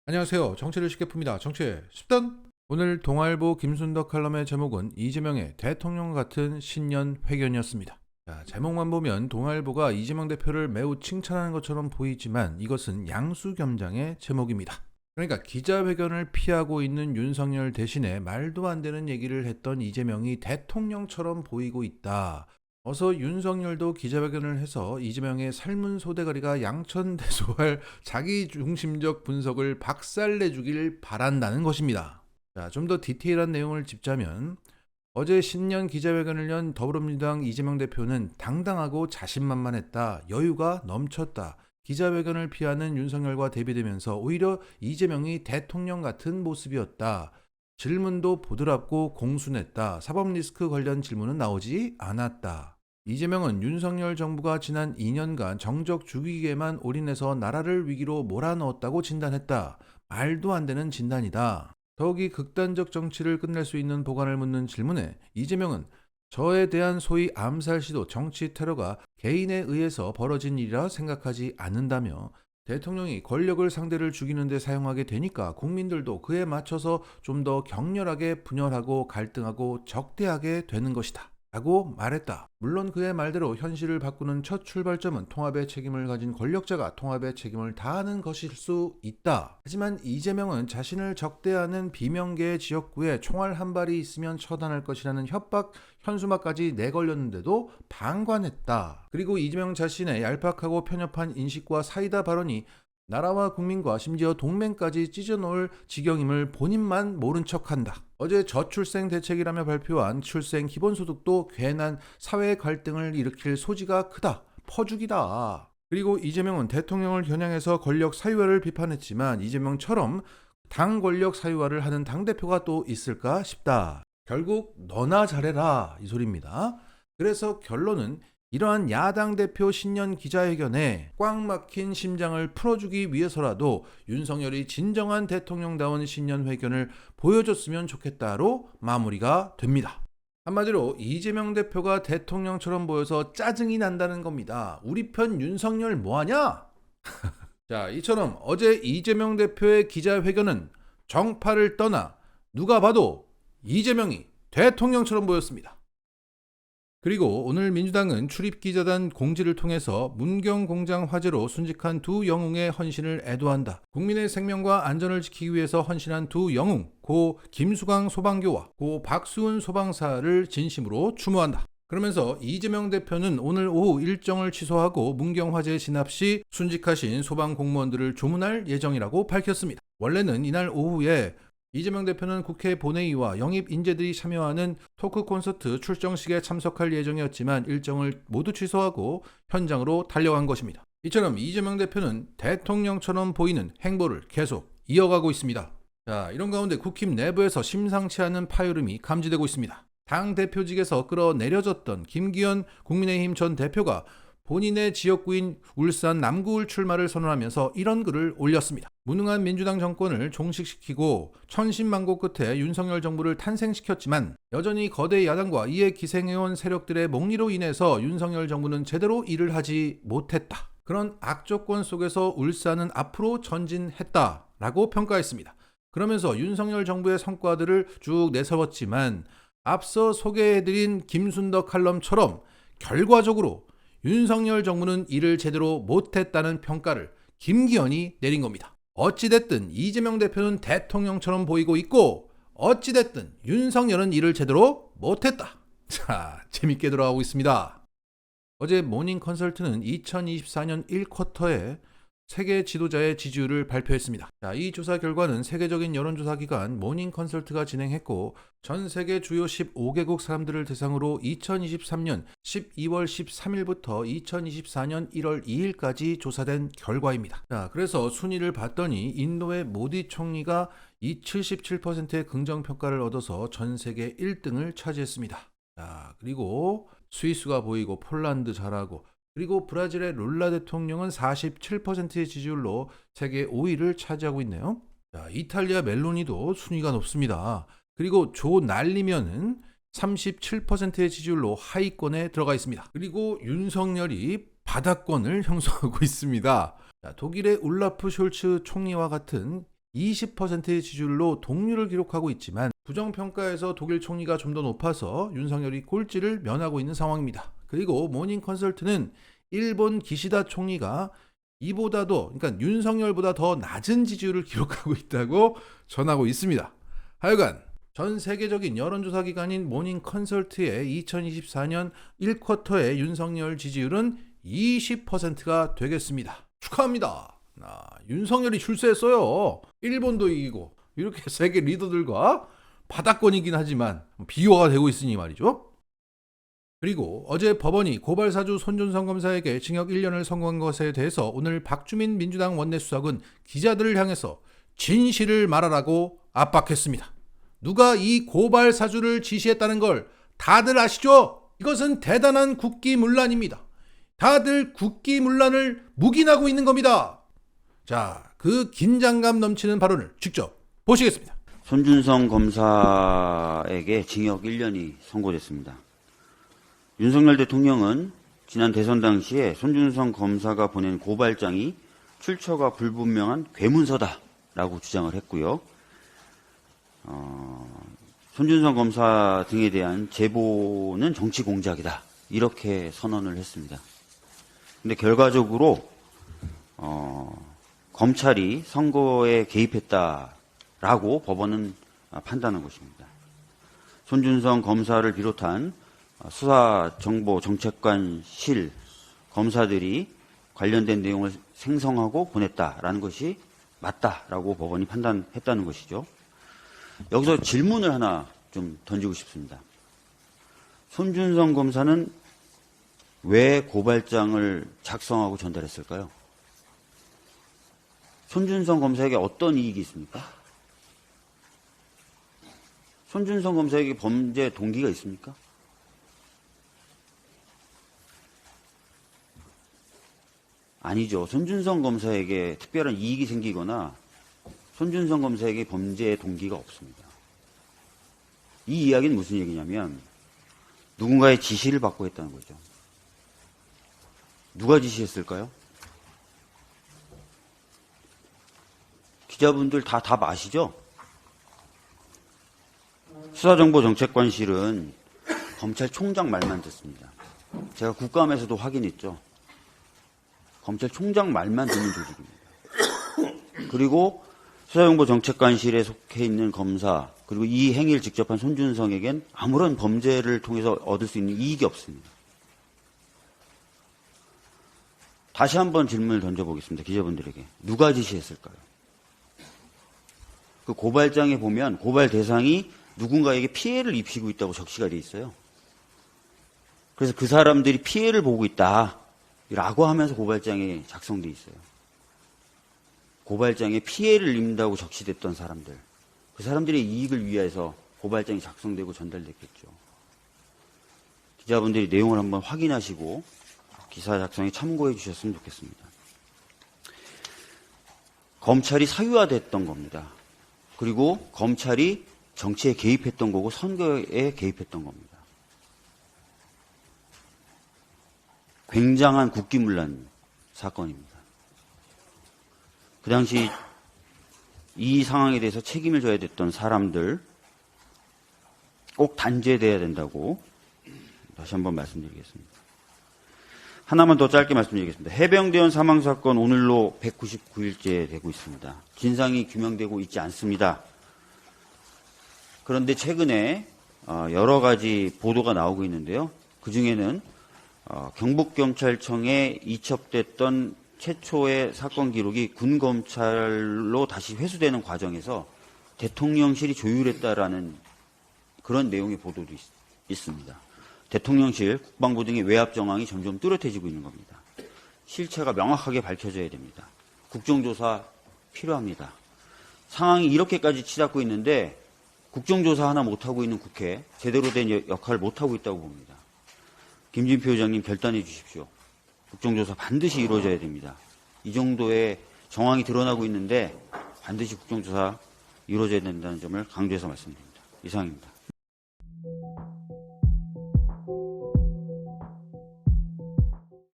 안녕하세요. 정치를 쉽게 풉니다. 정치의 10단. 오늘 동아일보 김순덕 칼럼의 제목은 이재명의 대통령 같은 신년 회견이었습니다. 자, 제목만 보면 동아일보가 이재명 대표를 매우 칭찬하는 것처럼 보이지만 이것은 양수겸장의 제목입니다. 그러니까 기자회견을 피하고 있는 윤석열 대신에 말도 안 되는 얘기를 했던 이재명이 대통령처럼 보이고 있다. 어서 윤석열도 기자회견을 해서 이재명의 삶은 소대가리가 양천대소할 자기중심적 분석을 박살내주길 바란다는 것입니다. 자, 좀 더 디테일한 내용을 짚자면 어제 신년 기자회견을 연 더불어민주당 이재명 대표는 당당하고 자신만만했다. 여유가 넘쳤다. 기자회견을 피하는 윤석열과 대비되면서 오히려 이재명이 대통령 같은 모습이었다. 질문도 부드럽고 공순했다. 사법 리스크 관련 질문은 나오지 않았다. 이재명은 윤석열 정부가 지난 2년간 정적 죽이기에만 올인해서 나라를 위기로 몰아넣었다고 진단했다. 말도 안 되는 진단이다. 더욱이 극단적 정치를 끝낼 수 있는 보관을 묻는 질문에 이재명은 저에 대한 소위 암살 시도 정치 테러가 개인에 의해서 벌어진 일이라 생각하지 않는다며 대통령이 권력을 상대를 죽이는 데 사용하게 되니까 국민들도 그에 맞춰서 좀 더 격렬하게 분열하고 갈등하고 적대하게 되는 것이다. 라고 말했다. 물론 그의 말대로 현실을 바꾸는 첫 출발점은 통합의 책임을 가진 권력자가 통합의 책임을 다하는 것일 수 있다. 하지만 이재명은 자신을 적대하는 비명계의 지역구에 총알 한 발이 있으면 처단할 것이라는 협박 현수막까지 내걸렸는데도 방관했다. 그리고 이재명 자신의 얄팍하고 편협한 인식과 사이다 발언이 나라와 국민과 심지어 동맹까지 찢어놓을 지경임을 본인만 모른 척한다. 어제 저출생 대책이라며 발표한 출생 기본소득도 괜한 사회 갈등을 일으킬 소지가 크다. 퍼주기다. 그리고 이재명은 대통령을 겨냥해서 권력 사유화를 비판했지만 이재명처럼 당 권력 사유화를 하는 당대표가 또 있을까 싶다. 결국 너나 잘해라 이 소리입니다. 그래서 결론은 이러한 야당 대표 신년 기자회견에 꽉 막힌 심장을 풀어주기 위해서라도 윤석열이 진정한 대통령다운 신년 회견을 보여줬으면 좋겠다로 마무리가 됩니다. 한마디로 이재명 대표가 대통령처럼 보여서 짜증이 난다는 겁니다. 우리 편 윤석열 뭐하냐? 자, 이처럼 어제 이재명 대표의 기자회견은 정파를 떠나 누가 봐도 이재명이 대통령처럼 보였습니다. 그리고 오늘 민주당은 출입기자단 공지를 통해서 문경공장 화재로 순직한 두 영웅의 헌신을 애도한다. 국민의 생명과 안전을 지키기 위해서 헌신한 두 영웅, 고 김수광 소방교와 고 박수은 소방사를 진심으로 추모한다. 그러면서 이재명 대표는 오늘 오후 일정을 취소하고 문경화재 진압 시 순직하신 소방공무원들을 조문할 예정이라고 밝혔습니다. 원래는 이날 오후에 이재명 대표는 국회 본회의와 영입 인재들이 참여하는 토크 콘서트 출정식에 참석할 예정이었지만 일정을 모두 취소하고 현장으로 달려간 것입니다. 이처럼 이재명 대표는 대통령처럼 보이는 행보를 계속 이어가고 있습니다. 자, 이런 가운데 국힘 내부에서 심상치 않은 파열음이 감지되고 있습니다. 당 대표직에서 끌어내려졌던 김기현 국민의힘 전 대표가 본인의 지역구인 울산 남구을 출마를 선언하면서 이런 글을 올렸습니다. 무능한 민주당 정권을 종식시키고 천신만고 끝에 윤석열 정부를 탄생시켰지만 여전히 거대 야당과 이에 기생해온 세력들의 몽리로 인해서 윤석열 정부는 제대로 일을 하지 못했다. 그런 악조건 속에서 울산은 앞으로 전진했다라고 평가했습니다. 그러면서 윤석열 정부의 성과들을 쭉 내세웠지만 앞서 소개해드린 김순덕 칼럼처럼 결과적으로 윤석열 정부는 일을 제대로 못했다는 평가를 김기현이 내린 겁니다. 어찌됐든 이재명 대표는 대통령처럼 보이고 있고 어찌됐든 윤석열은 일을 제대로 못했다. 자, 재밌게 들어가고 있습니다. 어제 모닝 컨설트는 2024년 1쿼터에 세계 지도자의 지지율을 발표했습니다. 자, 이 조사 결과는 세계적인 여론조사 기관 모닝 컨설트가 진행했고 전 세계 주요 15개국 사람들을 대상으로 2023년 12월 13일부터 2024년 1월 2일까지 조사된 결과입니다. 자, 그래서 순위를 봤더니 인도의 모디 총리가 77%의 긍정평가를 얻어서 전 세계 1등을 차지했습니다. 자, 그리고 스위스가 보이고 폴란드 잘하고 그리고 브라질의 룰라 대통령은 47%의 지지율로 세계 5위를 차지하고 있네요. 자, 이탈리아 멜로니도 순위가 높습니다. 그리고 조 날리면은 37%의 지지율로 하위권에 들어가 있습니다. 그리고 윤석열이 바닥권을 형성하고 있습니다. 자, 독일의 울라프 숄츠 총리와 같은 20%의 지지율로 동률을 기록하고 있지만 부정평가에서 독일 총리가 좀 더 높아서 윤석열이 꼴찌를 면하고 있는 상황입니다. 그리고 모닝 컨설트는 일본 기시다 총리가 이보다도, 그러니까 윤석열보다 더 낮은 지지율을 기록하고 있다고 전하고 있습니다. 하여간 전 세계적인 여론조사 기관인 모닝 컨설트의 2024년 1쿼터의 윤석열 지지율은 20%가 되겠습니다. 축하합니다. 윤석열이 출세했어요. 일본도 이기고 이렇게 세계 리더들과 바닥권이긴 하지만 비교가 되고 있으니 말이죠. 그리고 어제 법원이 고발사주 손준성 검사에게 징역 1년을 선고한 것에 대해서 오늘 박주민 민주당 원내수석은 기자들을 향해서 진실을 말하라고 압박했습니다. 누가 이 고발사주를 지시했다는 걸 다들 아시죠? 이것은 대단한 국기문란입니다. 다들 국기문란을 묵인하고 있는 겁니다. 자, 그 긴장감 넘치는 발언을 직접 보시겠습니다. 손준성 검사에게 징역 1년이 선고됐습니다. 윤석열 대통령은 지난 대선 당시에 손준성 검사가 보낸 고발장이 출처가 불분명한 괴문서다라고 주장을 했고요. 손준성 검사 등에 대한 제보는 정치 공작이다, 이렇게 선언을 했습니다. 근데 결과적으로 검찰이 선거에 개입했다라고 법원은 판단한 것입니다. 손준성 검사를 비롯한 수사정보정책관실 검사들이 관련된 내용을 생성하고 보냈다라는 것이 맞다라고 법원이 판단했다는 것이죠. 여기서 질문을 하나 좀 던지고 싶습니다. 손준성 검사는 왜 고발장을 작성하고 전달했을까요? 손준성 검사에게 어떤 이익이 있습니까? 손준성 검사에게 범죄 동기가 있습니까? 아니죠. 손준성 검사에게 특별한 이익이 생기거나 손준성 검사에게 범죄 동기가 없습니다. 이 이야기는 무슨 얘기냐면 누군가의 지시를 받고 했다는 거죠. 누가 지시했을까요? 기자분들 다 답 아시죠? 수사정보정책관실은 검찰총장 말만 듣습니다. 제가 국감에서도 확인했죠. 검찰총장 말만 듣는 조직입니다. 그리고 수사정보정책관실에 속해 있는 검사, 그리고 이 행위를 직접 한 손준성에겐 아무런 범죄를 통해서 얻을 수 있는 이익이 없습니다. 다시 한번 질문을 던져보겠습니다. 기자분들에게. 누가 지시했을까요? 그 고발장에 보면 고발 대상이 누군가에게 피해를 입히고 있다고 적시가 돼 있어요. 그래서 그 사람들이 피해를 보고 있다라고 하면서 고발장에 작성돼 있어요. 고발장에 피해를 입는다고 적시됐던 사람들, 그 사람들의 이익을 위해서 고발장이 작성되고 전달됐겠죠. 기자분들이 내용을 한번 확인하시고 기사 작성에 참고해 주셨으면 좋겠습니다. 검찰이 사유화됐던 겁니다. 그리고 검찰이 정치에 개입했던 거고 선거에 개입했던 겁니다. 굉장한 국기문란 사건입니다. 그 당시 이 상황에 대해서 책임을 져야 됐던 사람들 꼭 단죄돼야 된다고 다시 한번 말씀드리겠습니다. 하나만 더 짧게 말씀드리겠습니다. 해병대원 사망사건 오늘로 199일째 되고 있습니다. 진상이 규명되고 있지 않습니다. 그런데 최근에 여러 가지 보도가 나오고 있는데요. 그중에는 경북경찰청에 이첩됐던 최초의 사건 기록이 군검찰로 다시 회수되는 과정에서 대통령실이 조율했다라는 그런 내용의 보도도 있습니다. 대통령실, 국방부 등의 외압 정황이 점점 뚜렷해지고 있는 겁니다. 실체가 명확하게 밝혀져야 됩니다. 국정조사 필요합니다. 상황이 이렇게까지 치닫고 있는데 국정조사 하나 못하고 있는 국회, 제대로 된 역할을 못하고 있다고 봅니다. 김진표 의장님 결단해 주십시오. 국정조사 반드시 이루어져야 됩니다. 이 정도의 정황이 드러나고 있는데 반드시 국정조사 이루어져야 된다는 점을 강조해서 말씀드립니다. 이상입니다.